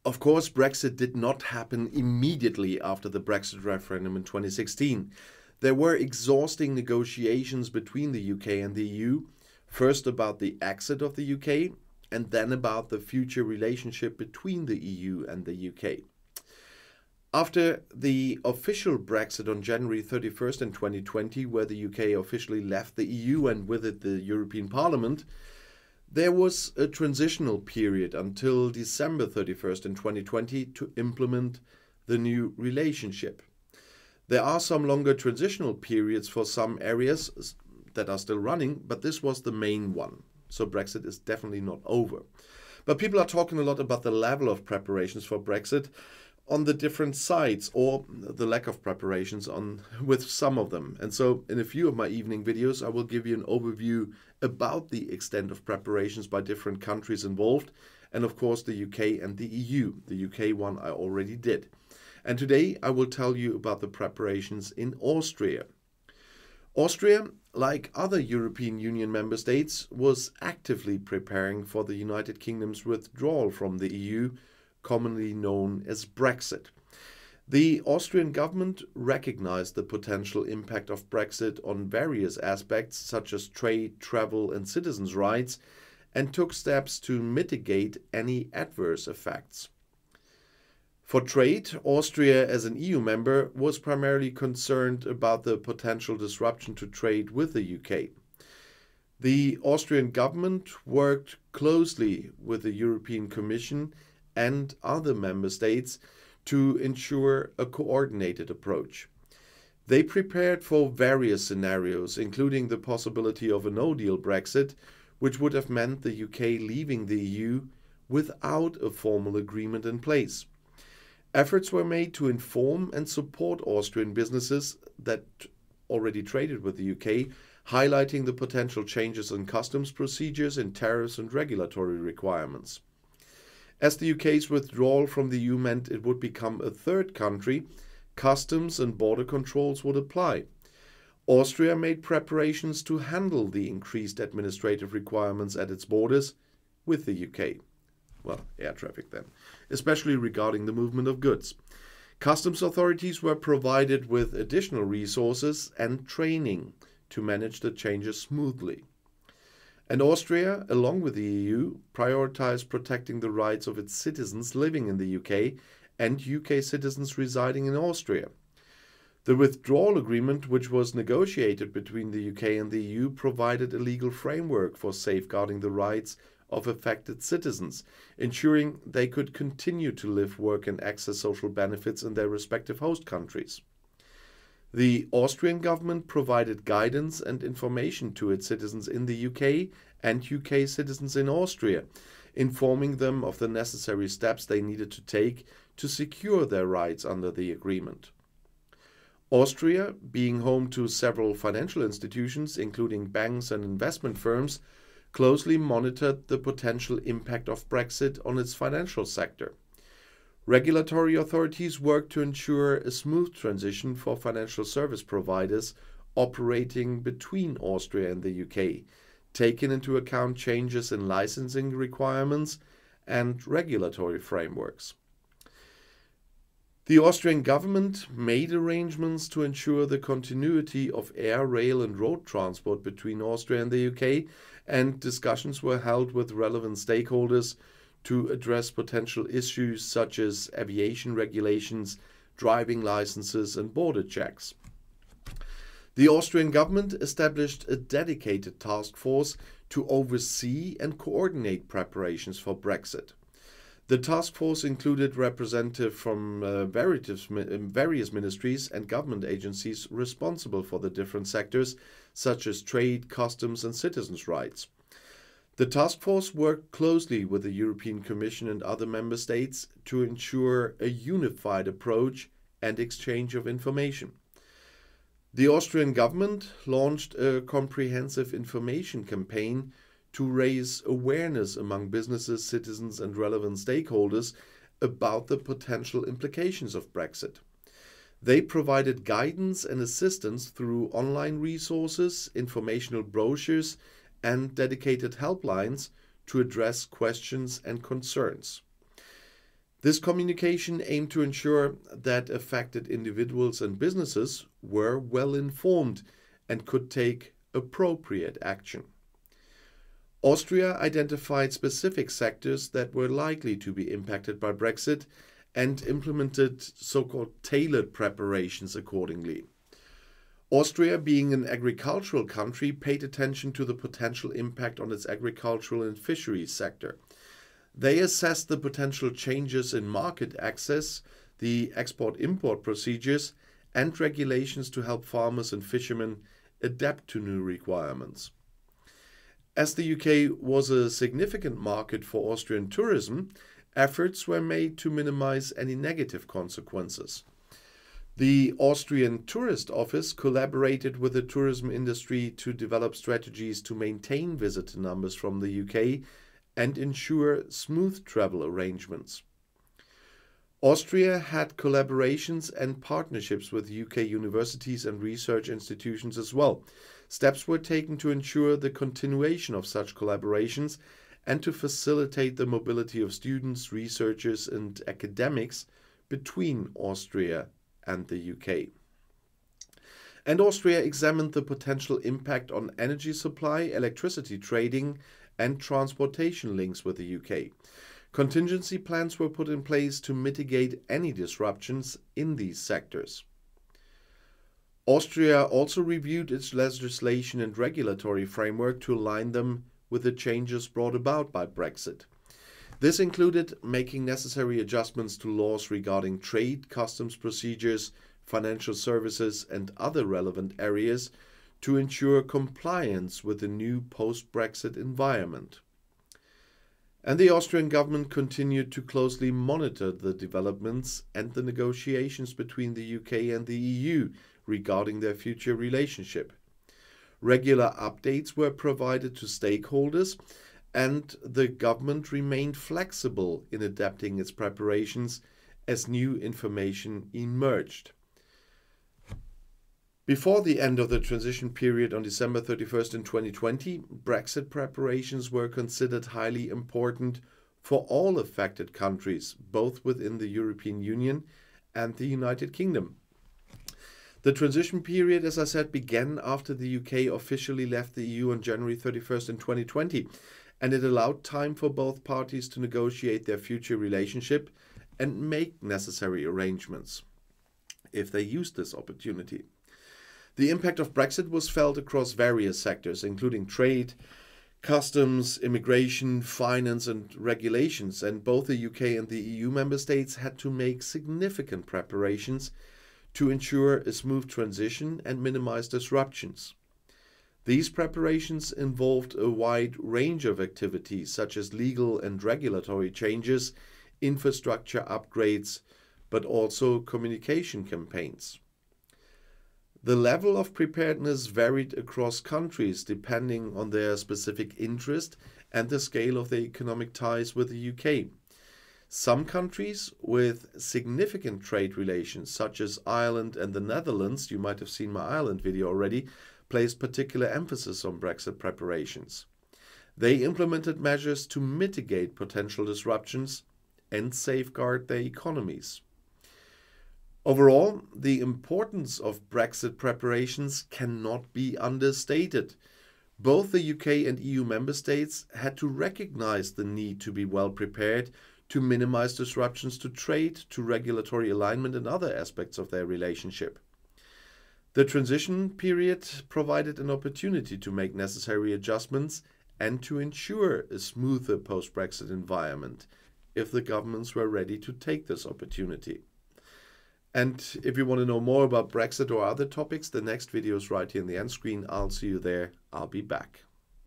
Of course, Brexit did not happen immediately after the Brexit referendum in 2016. There were exhausting negotiations between the UK and the EU, first about the exit of the UK, and then about the future relationship between the EU and the UK. After the official Brexit on January 31st in 2020, where the UK officially left the EU and with it the European Parliament, there was a transitional period until December 31st in 2020 to implement the new relationship. There are some longer transitional periods for some areas that are still running, but this was the main one. So Brexit is definitely not over. But people are talking a lot about the level of preparations for Brexit on the different sides, or the lack of preparations with some of them. And so in a few of my evening videos, I will give you an overview about the extent of preparations by different countries involved, and of course the UK and the EU. The UK one I already did. And today I will tell you about the preparations in Austria. Austria, like other European Union member states, was actively preparing for the United Kingdom's withdrawal from the EU, commonly known as Brexit. The Austrian government recognized the potential impact of Brexit on various aspects such as trade, travel and citizens' rights, and took steps to mitigate any adverse effects. For trade, Austria as an EU member was primarily concerned about the potential disruption to trade with the UK. The Austrian government worked closely with the European Commission and other member states to ensure a coordinated approach. They prepared for various scenarios, including the possibility of a no-deal Brexit, which would have meant the UK leaving the EU without a formal agreement in place. Efforts were made to inform and support Austrian businesses that already traded with the UK, highlighting the potential changes in customs procedures, in tariffs and regulatory requirements. As the UK's withdrawal from the EU meant it would become a third country, customs and border controls would apply. Austria made preparations to handle the increased administrative requirements at its borders with the UK. Well, air traffic then, especially regarding the movement of goods. Customs authorities were provided with additional resources and training to manage the changes smoothly. And Austria, along with the EU, prioritized protecting the rights of its citizens living in the UK and UK citizens residing in Austria. The withdrawal agreement, which was negotiated between the UK and the EU, provided a legal framework for safeguarding the rights of affected citizens, ensuring they could continue to live, work and access social benefits in their respective host countries. The Austrian government provided guidance and information to its citizens in the UK and UK citizens in Austria, informing them of the necessary steps they needed to take to secure their rights under the agreement. Austria, being home to several financial institutions, including banks and investment firms, closely monitored the potential impact of Brexit on its financial sector. Regulatory authorities worked to ensure a smooth transition for financial service providers operating between Austria and the UK, taking into account changes in licensing requirements and regulatory frameworks. The Austrian government made arrangements to ensure the continuity of air, rail and road transport between Austria and the UK, and discussions were held with relevant stakeholders to address potential issues such as aviation regulations, driving licenses and border checks. The Austrian government established a dedicated task force to oversee and coordinate preparations for Brexit. The task force included representatives from various ministries and government agencies responsible for the different sectors, such as trade, customs and citizens' rights. The task force worked closely with the European Commission and other member states to ensure a unified approach and exchange of information. The Austrian government launched a comprehensive information campaign to raise awareness among businesses, citizens and relevant stakeholders about the potential implications of Brexit. They provided guidance and assistance through online resources, informational brochures and dedicated helplines to address questions and concerns. This communication aimed to ensure that affected individuals and businesses were well informed and could take appropriate action. Austria identified specific sectors that were likely to be impacted by Brexit and implemented so-called tailored preparations accordingly. Austria, being an agricultural country, paid attention to the potential impact on its agricultural and fisheries sector. They assessed the potential changes in market access, the export-import procedures, and regulations to help farmers and fishermen adapt to new requirements. As the UK was a significant market for Austrian tourism, efforts were made to minimize any negative consequences. The Austrian Tourist Office collaborated with the tourism industry to develop strategies to maintain visitor numbers from the UK and ensure smooth travel arrangements. Austria had collaborations and partnerships with UK universities and research institutions as well. Steps were taken to ensure the continuation of such collaborations and to facilitate the mobility of students, researchers, and academics between Austria and the UK. And Austria examined the potential impact on energy supply, electricity trading, and transportation links with the UK. Contingency plans were put in place to mitigate any disruptions in these sectors. Austria also reviewed its legislation and regulatory framework to align them with the changes brought about by Brexit. This included making necessary adjustments to laws regarding trade, customs procedures, financial services, and other relevant areas to ensure compliance with the new post-Brexit environment. And the Austrian government continued to closely monitor the developments and the negotiations between the UK and the EU regarding their future relationship. Regular updates were provided to stakeholders, and the government remained flexible in adapting its preparations as new information emerged. Before the end of the transition period on December 31st in 2020, Brexit preparations were considered highly important for all affected countries, both within the European Union and the United Kingdom. The transition period, as I said, began after the UK officially left the EU on January 31st in 2020, and it allowed time for both parties to negotiate their future relationship and make necessary arrangements, if they used this opportunity. The impact of Brexit was felt across various sectors, including trade, customs, immigration, finance, and regulations, and both the UK and the EU member states had to make significant preparations to ensure a smooth transition and minimize disruptions. These preparations involved a wide range of activities such as legal and regulatory changes, infrastructure upgrades, but also communication campaigns. The level of preparedness varied across countries depending on their specific interest and the scale of their economic ties with the UK. Some countries with significant trade relations, such as Ireland and the Netherlands, you might have seen my Ireland video already, placed particular emphasis on Brexit preparations. They implemented measures to mitigate potential disruptions and safeguard their economies. Overall, the importance of Brexit preparations cannot be understated. Both the UK and EU member states had to recognize the need to be well prepared to minimize disruptions to trade, to regulatory alignment, and other aspects of their relationship. The transition period provided an opportunity to make necessary adjustments and to ensure a smoother post-Brexit environment, if the governments were ready to take this opportunity. And if you want to know more about Brexit or other topics, the next video is right here in the end screen. I'll see you there. I'll be back.